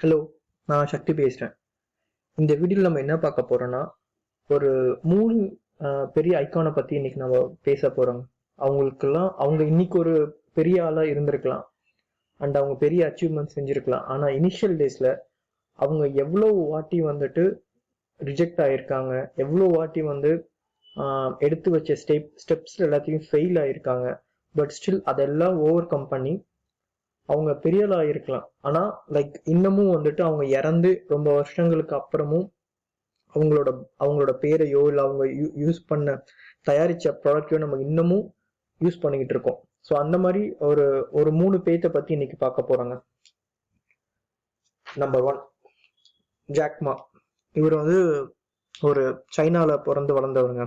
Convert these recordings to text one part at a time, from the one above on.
Hello, நான் சக்தி பேசுகிறேன். இந்த வீடியோவில் நம்ம என்ன பார்க்க போறோம்னா, ஒரு 3 பெரிய ஐகானை பற்றி இன்னைக்கு நம்ம பேச போறோம். அவங்க இன்னைக்கு ஒரு பெரிய ஆளா இருந்திருக்கலாம் அண்ட் அவங்க பெரிய அச்சீவ்மெண்ட் செஞ்சிருக்கலாம். ஆனால் இனிஷியல் டேஸ்ல அவங்க எவ்வளோ வாட்டி வந்துட்டு ரிஜெக்ட் ஆயிருக்காங்க, எவ்வளோ வாட்டி வந்து எடுத்து வச்ச ஸ்டெப்ஸ் எல்லாத்தையும் ஃபெயில் ஆயிருக்காங்க. பட் ஸ்டில் அதெல்லாம் ஓவர் கம் பண்ணி அவங்க பெரியலா இருக்கலாம். ஆனா லைக் இன்னமும் வந்துட்டு அவங்க இறந்து ரொம்ப வருஷங்களுக்கு அப்புறமும் அவங்களோட அவங்களோட பேரையோ இல்லை அவங்க யூஸ் பண்ண தயாரிச்ச ப்ராடக்டையோ நம்ம இன்னமும் யூஸ் பண்ணிக்கிட்டு இருக்கோம். ஸோ அந்த மாதிரி ஒரு ஒரு 3 பேத்தை பத்தி இன்னைக்கு பார்க்க போறாங்க. Number 1, Jack Ma. இவர் வந்து ஒரு சைனால பிறந்து வளர்ந்தவருங்க.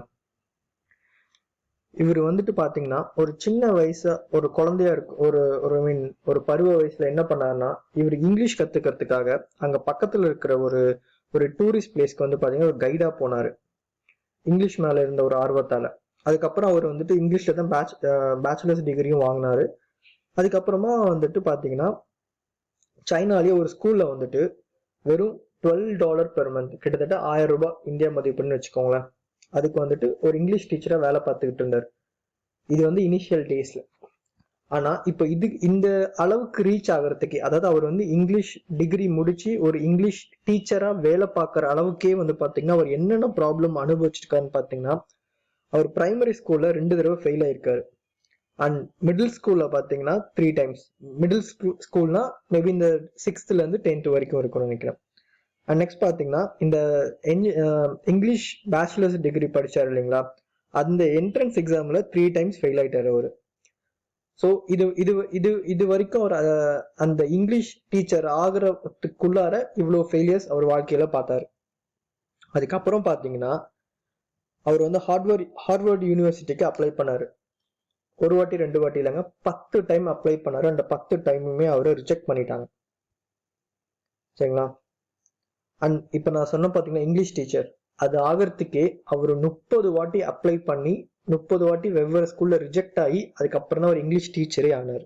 இவர் வந்துட்டு பாத்தீங்கன்னா ஒரு சின்ன வயசா ஒரு குழந்தையா இருக்கு, ஒரு ஒரு மீன் ஒரு பருவ வயசுல என்ன பண்ணாருன்னா, இவர் இங்கிலீஷ் கத்துக்கிறதுக்காக அங்க பக்கத்துல இருக்கிற ஒரு ஒரு டூரிஸ்ட் பிளேஸ்க்கு வந்து பாத்தீங்கன்னா ஒரு கைடா போனாரு, இங்கிலீஷ் மேல இருந்த ஒரு ஆர்வத்தால. அதுக்கப்புறம் அவர் வந்துட்டு இங்கிலீஷ்ல தான் பேச்சுலர்ஸ் டிகிரியும் வாங்கினாரு. அதுக்கப்புறமா வந்துட்டு பாத்தீங்கன்னா சைனாலேயே ஒரு ஸ்கூல்ல வந்துட்டு வெறும் $12 பெர் மந்த், கிட்டத்தட்ட 1000 ரூபாய் இந்தியா மதிப்புன்னு வச்சுக்கோங்களேன், அதுக்கு வந்துட்டு ஒரு இங்கிலீஷ் டீச்சரா வேலை பார்த்துக்கிட்டு இருந்தார். இது வந்து இனிஷியல் டேஸ்ல. ஆனா இப்ப இந்த அளவுக்கு ரீச் ஆகிறதுக்கு, அதாவது அவர் வந்து இங்கிலீஷ் டிகிரி முடிச்சு ஒரு இங்கிலீஷ் டீச்சரா வேலை பார்க்குற அளவுக்கே வந்து பாத்தீங்கன்னா அவர் என்னென்ன ப்ராப்ளம் அனுபவிச்சிருக்காருன்னு பாத்தீங்கன்னா, அவர் பிரைமரி ஸ்கூல்ல 2 தடவை ஃபெயில் ஆயிருக்காரு. அண்ட் மிடில் ஸ்கூல்ல பாத்தீங்கன்னா 3 டைம்ஸ். மிடில் ஸ்கூல்னா மேபி இந்த 6th இருந்து 10th வரைக்கும் இருக்கும்னு நினைக்கிறேன். அண்ட் நெக்ஸ்ட் பாத்தீங்கன்னா இந்த இங்கிலீஷ் பேச்சுலர்ஸ் டிகிரி படிச்சாரு இல்லைங்களா, அந்த என்ட்ரன்ஸ் எக்ஸாம்ல 3 டைம்ஸ் ஃபெயில் ஆயிட்டாரு அவரு. ஸோ இது இது இது இது வரைக்கும் அவர் அந்த இங்கிலீஷ் டீச்சர் ஆகிறதுக்குள்ளார இவ்வளோ ஃபெயிலியர்ஸ் அவர் வாழ்க்கையில பார்த்தாரு. அதுக்கப்புறம் பாத்தீங்கன்னா அவர் வந்து ஹார்வர்ட் யூனிவர்சிட்டிக்கு அப்ளை பண்ணாரு. ஒரு வாட்டி 2 வாட்டி இல்லைங்க, 10 டைம் அப்ளை பண்ணாரு. அந்த 10 டைமுமே அவரை ரிஜெக்ட் பண்ணிட்டாங்க. சரிங்களா? அண்ட் இப்ப நான் சொன்ன பாத்தீங்கன்னா இங்கிலீஷ் டீச்சர், அது ஆகிறதுக்கே அவர் 30 வாட்டி அப்ளை பண்ணி 30 வாட்டி வெவ்வேறு ஸ்கூல்ல ரிஜெக்ட் ஆகி அதுக்கப்புறம் தான் அவர் இங்கிலீஷ் டீச்சரே ஆனார்.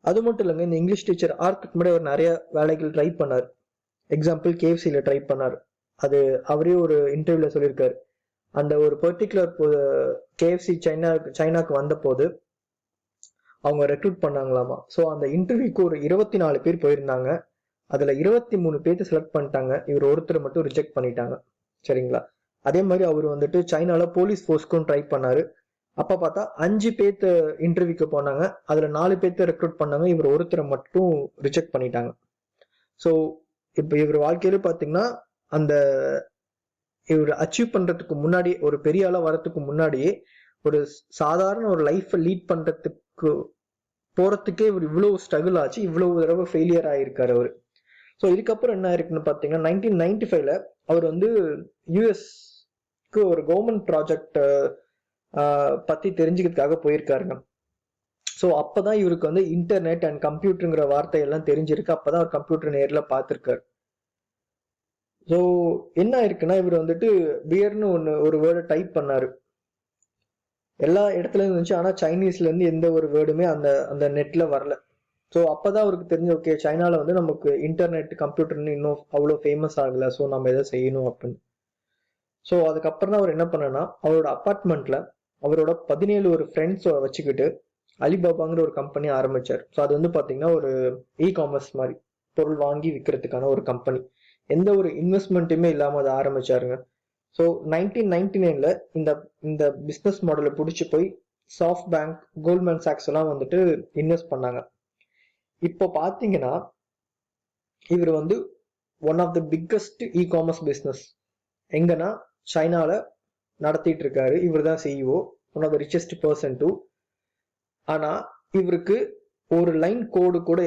அது மட்டும் இல்லைங்க, இந்த இங்கிலீஷ் டீச்சர் ஆகிறதுக்கு முன்னாடி அவர் நிறைய வேலைகள் ட்ரை பண்ணார். எக்ஸாம்பிள் KFCல ட்ரை பண்ணார். அது அவரே ஒரு இன்டர்வியூல சொல்லியிருக்காரு. அந்த ஒரு பர்டிகுலர் KFC சைனாக்கு வந்த போது அவங்க ரெக்ரூட் பண்ணாங்களாமா. ஸோ அந்த இன்டர்வியூக்கு ஒரு 24 பேர் போயிருந்தாங்க. அதுல 23 பேர்த்து செலக்ட் பண்ணிட்டாங்க, இவர் ஒருத்தர் மட்டும் ரிஜெக்ட் பண்ணிட்டாங்க. சரிங்களா? அதே மாதிரி அவர் வந்துட்டு சைனால போலீஸ் ஃபோர்ஸ்க்கும் ட்ரை பண்ணாரு. அப்ப பார்த்தா 5 பேர்த்து இன்டர்வியூக்கு போனாங்க, அதுல 4 பேர்த்த ரெக்ரூட் பண்ணாங்க, இவர் ஒருத்தரை மட்டும் ரிஜெக்ட் பண்ணிட்டாங்க. ஸோ இப்ப இவர் வாழ்க்கையில பாத்தீங்கன்னா அந்த இவர் அச்சீவ் பண்றதுக்கு முன்னாடி, ஒரு பெரிய ஆளா வரதுக்கு முன்னாடியே ஒரு சாதாரண ஒரு லைஃப் லீட் பண்றதுக்கு போறதுக்கே இவர் இவ்வளவு ஸ்ட்ரகிள் ஆச்சு, இவ்வளவு தடவை ஃபெயிலியர் ஆயிருக்காரு அவரு. ஸோ இதுக்கப்புறம் என்ன ஆயிருக்குன்னு பாத்தீங்கன்னா 1995ல அவர் வந்து யூஎஸ்க்கு ஒரு கவர்மெண்ட் ப்ராஜெக்ட் பத்தி தெரிஞ்சுக்கிறதுக்காக போயிருக்காருங்க. ஸோ அப்பதான் இவருக்கு வந்து இன்டர்நெட் அண்ட் கம்ப்யூட்டருங்கிற வார்த்தையெல்லாம் தெரிஞ்சிருக்கு. அப்பதான் அவர் கம்ப்யூட்டர் நேர்ல பார்த்திருக்காரு. ஸோ என்ன ஆயிருக்குன்னா, இவர் வந்துட்டு பியர்னு ஒரு வேர்டை டைப் பண்ணாரு. எல்லா இடத்துலயும் இருந்துச்சு, ஆனா சைனீஸ்ல இருந்து எந்த ஒரு வேர்டுமே அந்த அந்த நெட்ல வரல. ஸோ அப்பதான் அவருக்கு தெரிஞ்சு, ஓகே சைனால வந்து நமக்கு இன்டர்நெட் கம்ப்யூட்டர்னு இன்னும் அவ்வளோ ஃபேமஸ் ஆகல, ஸோ நம்ம எதை செய்யணும் அப்படின்னு. ஸோ அதுக்கப்புறம் தான் அவர் என்ன பண்ணனா, அவரோட அப்பார்ட்மெண்ட்ல அவரோட 17 ஒரு ஃப்ரெண்ட்ஸ் வச்சுக்கிட்டு அலிபாபாங்கிற ஒரு கம்பெனி ஆரம்பிச்சார். ஸோ அது வந்து பாத்தீங்கன்னா ஒரு காமர்ஸ் மாதிரி, பொருள் வாங்கி விற்கிறதுக்கான ஒரு கம்பெனி. எந்த ஒரு இன்வெஸ்ட்மெண்ட்டுமே இல்லாம அதை ஆரம்பிச்சாருங்க. ஸோ 1999ல இந்த இந்த பிஸ்னஸ் மாடலை பிடிச்சி போய் சாஃப்ட் பேங்க், கோல்ட்மேன் சாக்ஸ் எல்லாம் வந்துட்டு இன்வெஸ்ட் பண்ணாங்க. இப்போ பாத்தீங்கன்னா இவர் வந்து one of the biggest commerce business எங்கன்னா சைனால நடத்திட்டு இருக்காரு. இவர் தான் CEO, one of the richest person too. ஆனா இவருக்கு ஒரு லைன் கோடு கூட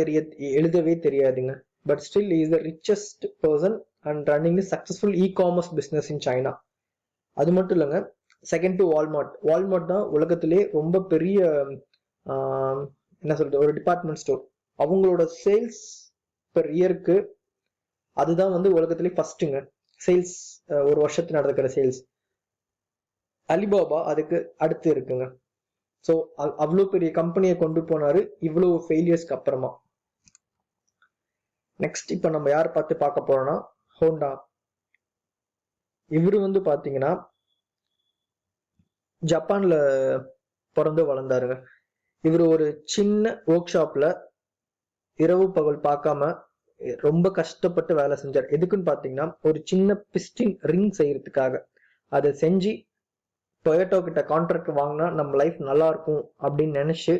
எழுதவே தெரியாதுங்க. But still is the richest person and running successful commerce business in China. அது மட்டும் இல்லைங்க, செகண்ட் டு வால்மார்ட். வால்மார்ட் தான் உலகத்திலே ரொம்ப பெரிய என்ன சொல்றது, ஒரு டிபார்ட்மெண்ட் ஸ்டோர். அவங்களோட சேல்ஸ் பெர் இயருக்கு அதுதான் வந்து உலகத்திலே ஃபர்ஸ்ட்டுங்க சேல்ஸ், ஒரு வருஷத்துக்கு நடக்கிற சேல்ஸ். அலிபாபா அதுக்கு அடுத்து இருக்குங்க. ஸோ அவ்வளோ பெரிய கம்பெனியை கொண்டு போனாரு இவ்வளவு ஃபெயிலியர்ஸ்க்கு அப்புறமா. நெக்ஸ்ட் இப்போ நம்ம யார் பார்க்க போறோம்னா ஹோண்டா. இவரு வந்து பாத்தீங்கன்னா ஜப்பான்ல பிறந்து வளர்ந்தாருங்க. இவர் ஒரு சின்ன ஒர்க் ஷாப்ல இரவு பகல் பார்க்காம ரொம்ப கஷ்டப்பட்டு வேலை செஞ்சார். எதுக்குன்னு பாத்தீங்கன்னா ஒரு சின்ன பிஸ்டின் ரிங் செய்யறதுக்காக. அதை செஞ்சு டொயோட்டோ கிட்ட கான்ட்ராக்ட் வாங்கினா நம்ம லைஃப் நல்லா இருக்கும் அப்படின்னு நினைச்சு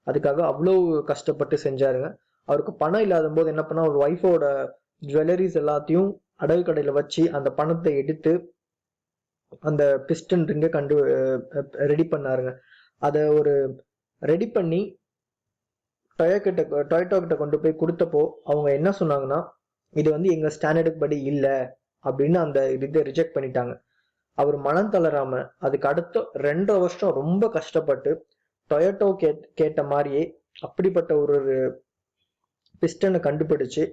அதுக்காக அவ்வளவு கஷ்டப்பட்டு செஞ்சாருங்க. அவருக்கு பணம் இல்லாத போது என்ன பண்ணா, ஒரு ஒய்ஃபோட ஜுவல்லரிஸ் எல்லாத்தையும் அடகு கடையில வச்சு அந்த பணத்தை எடுத்து அந்த பிஸ்டன் ரிங்க ரெடி பண்ணாருங்க. அதை ஒரு ரெடி பண்ணி டொயோட்டோ கிட்ட கொண்டு போய் கொடுத்தப்போ அவங்க என்ன சொன்னாங்கன்னா, இது வந்து எங்க ஸ்டாண்டர்டுக்கு படி இல்லை அப்படின்னு அந்த இதை ரிஜெக்ட் பண்ணிட்டாங்க. அவர் மனம் தளராம அதுக்கு அடுத்த 2 வருஷம் ரொம்ப கஷ்டப்பட்டு டொயோட்டோ கேட்ட மாதிரியே அப்படிப்பட்ட ஒரு பிஸ்டனை கண்டுபிடிச்சு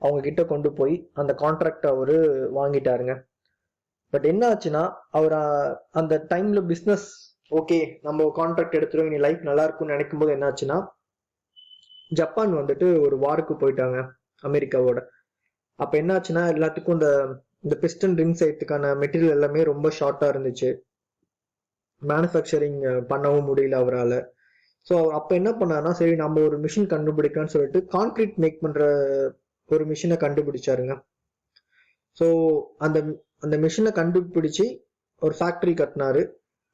அவங்க கிட்ட கொண்டு போய் அந்த கான்ட்ராக்ட் அவரு வாங்கிட்டாருங்க. பட் என்ன ஆச்சுன்னா, அவர் அந்த டைம்ல பிசினஸ் ஓகே நம்ம கான்ட்ராக்ட் எடுத்துருவோம், இனி லைஃப் நல்லா இருக்கும்னு நினைக்கும் போது என்ன ஆச்சுன்னா, ஜப்பான் வந்துட்டு ஒரு வாருக்கு போயிட்டாங்க அமெரிக்காவோட. அப்ப என்ன ஆச்சுன்னா, எல்லாத்துக்கும் இந்த பிஸ்டன் ரிங் செய்யறதுக்கான மெட்டீரியல் எல்லாமே ரொம்ப ஷார்ட்டா இருந்துச்சு. மேனுஃபேக்சரிங் பண்ணவும் முடியல அவரால். ஸோ அப்போ என்ன பண்ணாருன்னா, சரி நம்ம ஒரு மிஷின் கண்டுபிடிக்கலாம்னு சொல்லிட்டு கான்கிரீட் மேக் பண்ற ஒரு மிஷினை கண்டுபிடிச்சாருங்க. ஸோ அந்த அந்த மிஷினை கண்டுபிடிச்சு ஒரு ஃபேக்டரி கட்டினாரு.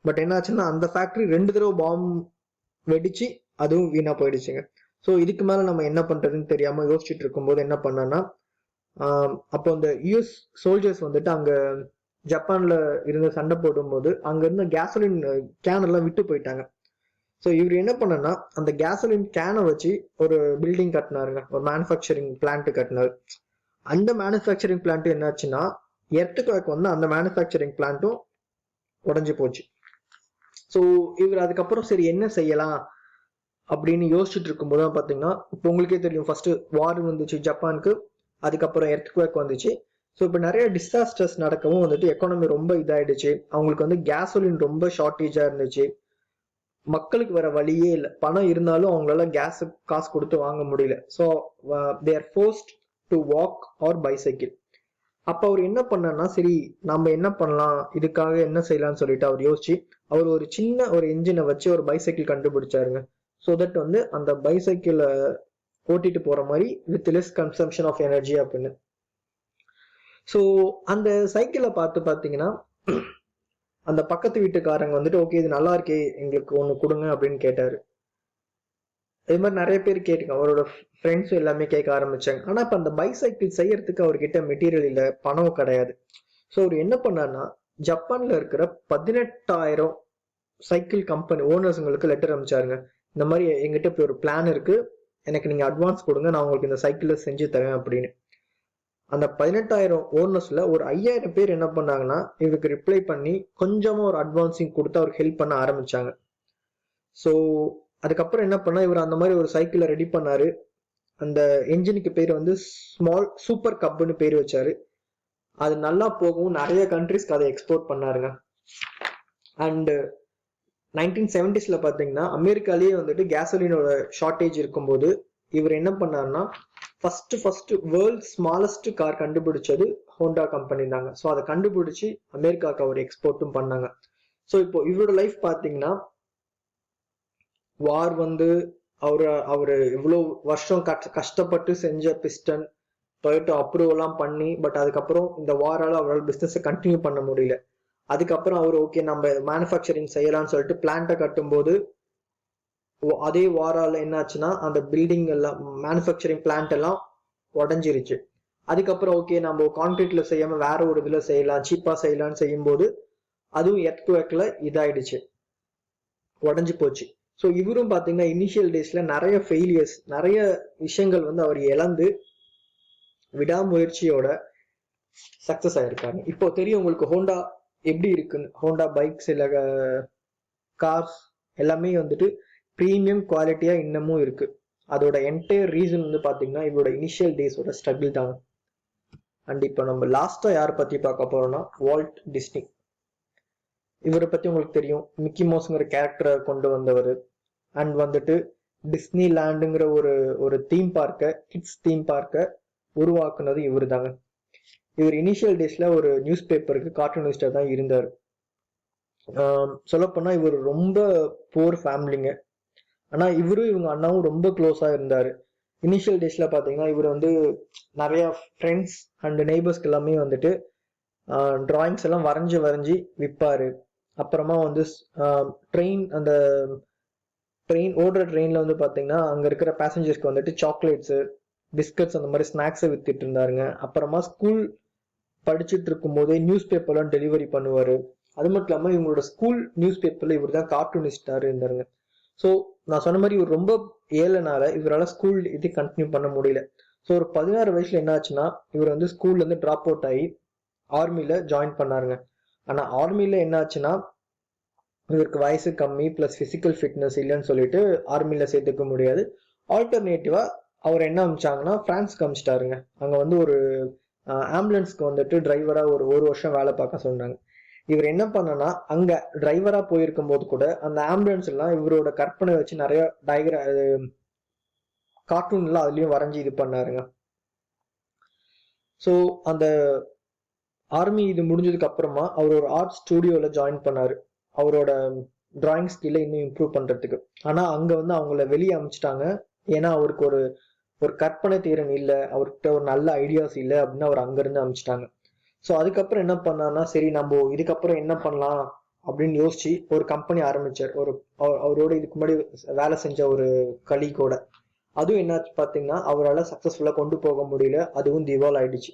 பட் என்னாச்சுன்னா, அந்த ஃபேக்டரி 2 தடவை பாம்பு வெடிச்சு அதுவும் வீணா போயிடுச்சுங்க. ஸோ இதுக்கு மேல நம்ம என்ன பண்றதுன்னு தெரியாம யோசிச்சுட்டு இருக்கும்போது என்ன பண்ணான்னா, அப்போ அந்த யூஎஸ் சோல்ஜர்ஸ் வந்துட்டு அங்க ஜப்பான்ல இருந்து சண்டை போடும்போது அங்க இருந்த கேசோலின் கேன் எல்லாம் விட்டு போயிட்டாங்க. ஸோ இவர் என்ன பண்ணனா, அந்த கேசோலின் கேனை வச்சு ஒரு பில்டிங் கட்டினாருங்க, ஒரு மேனுஃபேக்சரிங் பிளான்ட் கட்டினாரு. அந்த மேனுஃபேக்சரிங் பிளான்ட் என்னாச்சுன்னா, எர்த்குவேக் வந்து அந்த மேனுஃபேக்சரிங் பிளான்ட்டும் உடஞ்சி போச்சு. ஸோ இவர் அதுக்கப்புறம் சரி என்ன செய்யலாம் அப்படின்னு யோசிச்சுட்டு இருக்கும்போது தான் பார்த்தீங்கன்னா, இப்போ உங்களுக்கே தெரியும், ஃபர்ஸ்ட் வார் வந்துச்சு ஜப்பானுக்கு, அதுக்கப்புறம் எர்த்குவேக் வந்துச்சு. ஸோ இப்போ நிறைய டிசாஸ்டர்ஸ் நடக்கவும் வந்துட்டு எக்கானமி ரொம்ப இதாயிடுச்சு. அவங்களுக்கு வந்து கேசோலின் ரொம்ப ஷார்டேஜா இருந்துச்சு. மக்களுக்கு வர வழியே இல்லை. பணம் இருந்தாலும் அவங்களால கேஸ் காசு கொடுத்து வாங்க முடியல. So they are forced to walk R bicycle. அப்ப அவர் என்ன பண்ணா, சரி நம்ம என்ன பண்ணலாம், இதுக்காக என்ன செய்யலாம்னு சொல்லிட்டு அவர் யோசிச்சு அவர் ஒரு சின்ன ஒரு இன்ஜினை வச்சு ஒரு பைசைக்கிள் கண்டுபிடிச்சாருங்க. ஸோ தட் வந்து அந்த பைசைக்கிளை ஓட்டிட்டு போற மாதிரி with less consumption of energy அப்படின்னு. ஸோ அந்த சைக்கிளை பார்த்தீங்கன்னா, அந்த பக்கத்து வீட்டுக்காரங்க வந்துட்டு ஓகே இது நல்லா இருக்கே, எங்களுக்கு ஒன்று கொடுங்க அப்படின்னு கேட்டாரு. இது மாதிரி நிறைய பேர் கேட்டுங்க, அவரோட ஃப்ரெண்ட்ஸ் எல்லாமே கேட்க ஆரம்பிச்சாங்க. ஆனா இப்ப அந்த பைசைக்கிள் செய்யறதுக்கு அவர்கிட்ட மெட்டீரியல் இல்லை, பணம் கிடையாது. ஸோ அவர் என்ன பண்ணார்னா, ஜப்பான்ல இருக்கிற 18,000 சைக்கிள் கம்பெனி ஓனர்ஸுங்களுக்கு லெட்டர் அனுப்பிச்சாருங்க. இந்த மாதிரி எங்கிட்ட இப்படி ஒரு பிளான் இருக்கு, எனக்கு நீங்க அட்வான்ஸ் கொடுங்க, நான் உங்களுக்கு இந்த சைக்கிளை செஞ்சு தரேன் அப்படின்னு. அந்த 18,000 ஓனர்ஸ்ல ஒரு 5,000 பேர் என்ன பண்ணாங்கன்னா, இவருக்கு ரிப்ளை பண்ணி கொஞ்சமா ஒரு அட்வான்ஸிங் கொடுத்து அவருக்கு ஹெல்ப் பண்ண ஆரம்பிச்சாங்க. ஸோ அதுக்கப்புறம் என்ன பண்ணா, இவர் அந்த மாதிரி ஒரு சைக்கிளை ரெடி பண்ணாரு. அந்த என்ஜினுக்கு பேர் வந்து ஸ்மால் சூப்பர் கப்னு பேர் வச்சாரு. அது நல்லா போகவும் நிறைய கண்ட்ரிஸ்க்கு அதை எக்ஸ்போர்ட் பண்ணாருங்க. அண்ட் 1970s பாத்தீங்கன்னா அமெரிக்காலேயே வந்துட்டு கேசோலினோட ஷார்டேஜ் இருக்கும்போது இவர் என்ன பண்ணாருன்னா, ஃபர்ஸ்ட் வேர்ல்ட் ஸ்மாலஸ்ட் கார் கண்டுபிடிச்சது ஹோண்டா கம்பெனி தாங்க. ஸோ அதை கண்டுபிடிச்சு அமெரிக்காவுக்கு அவர் எக்ஸ்போர்ட்டும் பண்ணாங்க. ஸோ இப்போ இவரோட லைஃப் பாத்தீங்கன்னா, வார் வந்து அவரு இவ்வளவு வருஷம் கஷ்டப்பட்டு செஞ்ச பிஸ்டன் டொயோட்டோ அப்ரூவல்லாம் பண்ணி, பட் அதுக்கப்புறம் இந்த வாரால அவரால் பிசினஸ் கண்டினியூ பண்ண முடியல. அதுக்கப்புறம் அவர் ஓகே நம்ம மேனுஃபேக்சரிங் செய்யலாம்னு சொல்லிட்டு பிளான்ட்டை கட்டும்போது அதே வாரால என்னாச்சுன்னா, அந்த பில்டிங் எல்லாம் மேனுஃபேக்சரிங் பிளான்ட் எல்லாம் உடஞ்சிருச்சு. அதுக்கப்புறம் ஓகே நம்ம கான்கிரீட்ல செய்யாம வேற ஒரு இதுல செய்யலாம், சீப்பா செய்யலாம்னு செய்யும்போது அதுவும் எர்த்குவேக்ல இதாயிடுச்சு, உடஞ்சு போச்சு. ஸோ இவரும் பாத்தீங்கன்னா இனிஷியல் டேஸ்ல நிறைய ஃபெயிலியர்ஸ், நிறைய விஷயங்கள் வந்து அவர் இழந்து விடாமுயற்சியோட சக்சஸ் ஆயிருக்காங்க. இப்போ தெரியும் உங்களுக்கு ஹோண்டா எப்படி இருக்குன்னு. ஹோண்டா பைக்ஸ் இல்ல கார்ஸ் எல்லாமே வந்துட்டு ப்ரீமியம் குவாலிட்டியா இன்னமும் இருக்கு. அதோட என்டையர் ரீசன் வந்து பாத்தீங்கன்னா இவரோட இனிஷியல் டேஸோட ஸ்ட்ரகிள் தான். அண்ட் இப்போ நம்ம லாஸ்டா யாரை பத்தி பார்க்க போறோம்னா வால்ட் டிஸ்னி. இவரை பத்தி உங்களுக்கு தெரியும், மிக்கி மவுஸ்ங்கிற கேரக்டரை கொண்டு வந்தவர். அண்ட் வந்துட்டு டிஸ்னி லேண்டுங்கிற ஒரு தீம் பார்க்க, கிட்ஸ் தீம் பார்க்க உருவாக்குனது இவர் தாங்க. இவர் இனிஷியல் டேஸ்ல ஒரு நியூஸ் பேப்பருக்கு கார்ட்டூனிஸ்டா தான் இருந்தார். சொல்லப்போனா இவர் ரொம்ப புவர் ஃபேமிலிங்க. ஆனா இவரும் இவங்க அண்ணாவும் ரொம்ப க்ளோஸா இருந்தாரு. இனிஷியல் டேஸ்ல பாத்தீங்கன்னா இவர் வந்து நிறைய ஃப்ரெண்ட்ஸ் அண்ட் நெய்பர்ஸ்க்கு எல்லாமே வந்துட்டு டிராயிங்ஸ் எல்லாம் வரைஞ்சி வரைஞ்சி விற்பாரு. அப்புறமா வந்து அந்த ஓடுற ட்ரெயின்ல வந்து பாத்தீங்கன்னா அங்க இருக்கிற பேசஞ்சர்ஸ்க்கு வந்துட்டு சாக்லேட்ஸ், பிஸ்கட்ஸ் அந்த மாதிரி ஸ்நாக்ஸை வித்துட்டு இருந்தாருங்க. அப்புறமா ஸ்கூல் படிச்சுட்டு இருக்கும் போதே நியூஸ் பேப்பர்லாம் டெலிவரி பண்ணுவாரு. அது மட்டும் இல்லாம இவங்களோட ஸ்கூல் நியூஸ் பேப்பர்ல இவர் தான் கார்ட்டூனிஸ்டா இருந்தாருங்க. ஸோ நான் சொன்ன மாதிரி இவர் ரொம்ப ஏழனால இவரால் ஸ்கூல் இது கண்டினியூ பண்ண முடியல. ஸோ ஒரு 16 வயசுல என்ன ஆச்சுன்னா இவர் வந்து ஸ்கூல்ல இருந்து டிராப் அவுட் ஆகி ஆர்மில ஜாயின் பண்ணாருங்க. ஆனா ஆர்மில என்ன ஆச்சுன்னா இவருக்கு வயசு கம்மி பிளஸ் பிசிக்கல் ஃபிட்னஸ் இல்லைன்னு சொல்லிட்டு ஆர்மில சேர்த்துக்க முடியாது. ஆல்டர்னேட்டிவா அவர் என்ன அமிச்சாங்கன்னா பிரான்ஸ்க்கு அமிச்சிட்டாருங்க. அங்க வந்து ஒரு ஆம்புலன்ஸ்க்கு வந்துட்டு டிரைவரா ஒரு வருஷம் வேலை பார்க்க சொன்னாங்க. இவர் என்ன பண்ணனா அங்க டிரைவரா போயிருக்கும் போது கூட அந்த ஆம்புலன்ஸ் எல்லாம் இவரோட கற்பனை வச்சு நிறைய கார்ட்டூன் எல்லாம் அதுலயும் வரைஞ்சி இது பண்ணாருங்க. ஸோ அந்த ஆர்மி இது முடிஞ்சதுக்கு அப்புறமா அவர் ஒரு ஆர்ட் ஸ்டுடியோல ஜாயின் பண்ணாரு அவரோட டிராயிங் ஸ்கில்லை இன்னும் இம்ப்ரூவ் பண்றதுக்கு. ஆனா அங்க வந்து அவங்கள வெளியே அமிச்சிட்டாங்க. ஏன்னா அவருக்கு ஒரு கற்பனை திறன் இல்லை, அவர்கிட்ட ஒரு நல்ல ஐடியாஸ் இல்லை அப்படின்னு அவர் அங்கிருந்து அமிச்சிட்டாங்க. ஸோ அதுக்கப்புறம் என்ன பண்ணார்னா சரி நம்ம இதுக்கப்புறம் என்ன பண்ணலாம் அப்படின்னு யோசிச்சு ஒரு கம்பெனி ஆரம்பிச்சார். அவரோட இதுக்கு முன்னாடி வேலை செஞ்ச ஒரு கலீகோட. அதுவும் என்னாச்சு பார்த்தீங்கன்னா அவரால் சக்சஸ்ஃபுல்லா கொண்டு போக முடியல, அதுவும் திவால் ஆயிடுச்சு.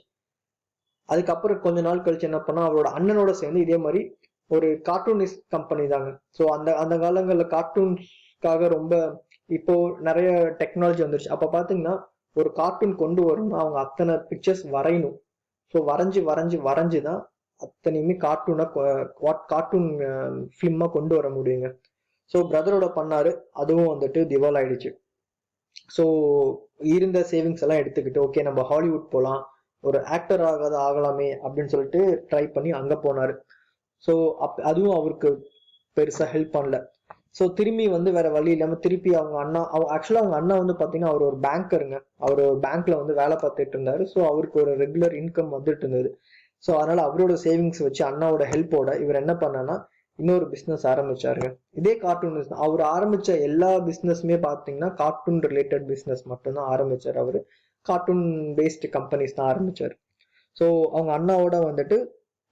அதுக்கப்புறம் கொஞ்ச நாள் கழிச்சு என்ன பண்ணா அவரோட அண்ணனோட சேர்ந்து இதே மாதிரி ஒரு கார்ட்டூனிஸ்ட் கம்பெனி தாங்க. ஸோ அந்த அந்த காலங்களில் கார்ட்டூன்ஸ்க்காக ரொம்ப இப்போ நிறைய டெக்னாலஜி வந்துருச்சு. அப்ப பாத்தீங்கன்னா ஒரு கார்ட்டூன் கொண்டு வரணும்னா அவங்க அத்தனை பிக்சர்ஸ் வரையணும். ஸோ வரைஞ்சு தான் அத்தனையுமே கார்ட்டூன் ஃபிலிமா கொண்டு வர முடியுங்க. ஸோ பிரதரோட பண்ணாரு, அதுவும் வந்துட்டு திவால் ஆயிடுச்சு. ஸோ இருந்த சேவிங்ஸ் எல்லாம் எடுத்துக்கிட்டு ஓகே நம்ம ஹாலிவுட் போகலாம், ஒரு ஆக்டர் ஆகலாமே அப்படின்னு சொல்லிட்டு ட்ரை பண்ணி அங்க போனாரு. ஸோ அதுவும் அவருக்கு பெருசா ஹெல்ப் பண்ணல. ஸோ திரும்பி வந்து வேற வழி இல்லாம திருப்பி அவங்க அண்ணா வந்து பாத்தீங்கன்னா அவர் ஒரு பேங்கருங்க. அவர் பேங்க்ல வந்து வேலை பார்த்துட்டு இருந்தாரு. ஸோ அவருக்கு ஒரு ரெகுலர் இன்கம் வந்துட்டு இருந்தது. ஸோ அதனால அவரோட சேவிங்ஸ் வச்சு அண்ணாவோட ஹெல்ப்போட இவர் என்ன பண்ணான்னா இன்னொரு பிசினஸ் ஆரம்பிச்சாருங்க. இதே கார்ட்டூன் அவர் ஆரம்பிச்ச எல்லா பிசினஸ்மே பாத்தீங்கன்னா கார்ட்டூன் ரிலேட்டட் பிசினஸ் மட்டும்தான் ஆரம்பிச்சார். அவரு கார்ட்டூன் பேஸ்டு கம்பெனிஸ் தான் ஆரம்பிச்சாரு. ஸோ அவங்க அண்ணாவோட வந்துட்டு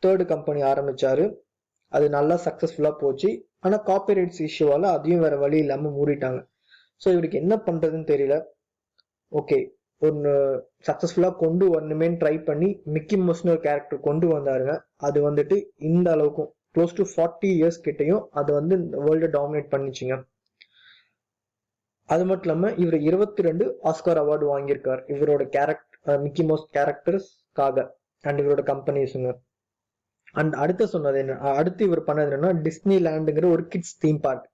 3rd கம்பெனி ஆரம்பிச்சாரு. அது நல்லா சக்சஸ்ஃபுல்லா போச்சு. ஆனா காப்பிரைட்ஸ் இஷ்யூவால அதையும் வேற வழி இல்லாம மூடிட்டாங்க. ஸோ இவருக்கு என்ன பண்றதுன்னு தெரியல. ஓகே ஒன்னு சக்சஸ்ஃபுல்லா கொண்டு வரணுமேன்னு ட்ரை பண்ணி மிக்கி மவுஸ்னு ஒரு கேரக்டர் கொண்டு வந்தாருங்க. அது வந்துட்டு இந்த அளவுக்கும் க்ளோஸ் டு 40 இயர்ஸ் கிட்டையும் அது வந்து வேர்ல்டு டாமினேட் பண்ணிச்சுங்க. அது மட்டும் இல்லாம இவர் 22 ஆஸ்கார் அவார்டு வாங்கியிருக்காரு இவரோட மிக்கி மவுஸ் கேரக்டர்ஸ்க்காக அண்ட் இவரோட கம்பெனிஸுங்க. அண்ட் அடுத்து இவர் பண்ணது என்னன்னா டிஸ்னி லேண்டுங்கிற ஒரு கிட்ஸ் தீம் பார்க்.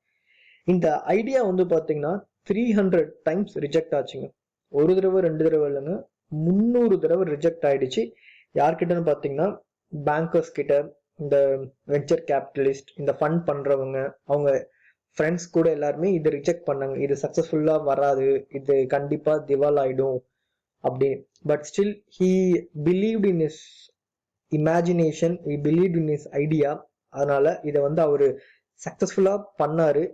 இந்த ஐடியா வந்து பாத்தீங்கன்னா 300 டைம்ஸ் ரிஜெக்ட் ஆச்சுங்க. ஒரு தடவை 2 தடவை இல்லைங்க, 300 தடவை ரிஜெக்ட் ஆயிடுச்சு. யார்கிட்டன்னு பாத்தீங்கன்னா பேங்கர்ஸ் கிட்ட, இந்த வெஞ்சர் கேபிட்டலிஸ்ட், இந்த ஃபண்ட் பண்றவங்க, அவங்க ஃப்ரெண்ட்ஸ் கூட எல்லாருமே இதை ரிஜெக்ட் பண்ணாங்க. இது சக்சஸ்ஃபுல்லா வராது, இது கண்டிப்பா திவால் ஆயிடும் அப்படின்னு. But still he believed in is imagination, he believed in is idea. அதனால இதை வந்து அவரு சக்சஸ்ஃபுல்லா பண்ணாரு.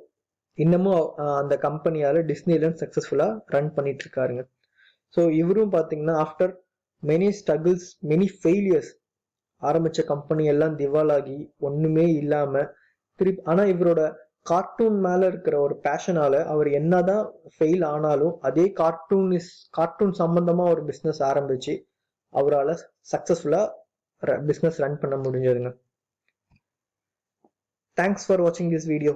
இன்னமும் அந்த கம்பெனியால டிஸ்னிலேண்ட் சக்சஸ்ஃபுல்லா ரன் பண்ணிட்டு இருக்காருங்க. ஸோ இவரும் பாத்தீங்கன்னா after many struggles, many failures, ஆரம்பிச்ச கம்பெனி எல்லாம் திவாலாகி ஒண்ணுமே இல்லாம ஆனா இவரோட கார்ட்டூன் மேல இருக்கிற ஒரு பேஷனால அவர் என்னதான் ஃபெயில் ஆனாலும் அதே கார்ட்டூன் சம்பந்தமா ஒரு பிசினஸ் ஆரம்பிச்சு அவரால் சக்சஸ்ஃபுல்லா பிசினஸ் ரன் பண்ண முடிஞ்சதுங்க. தேங்க்ஸ் ஃபார் வாட்சிங் திஸ் வீடியோ.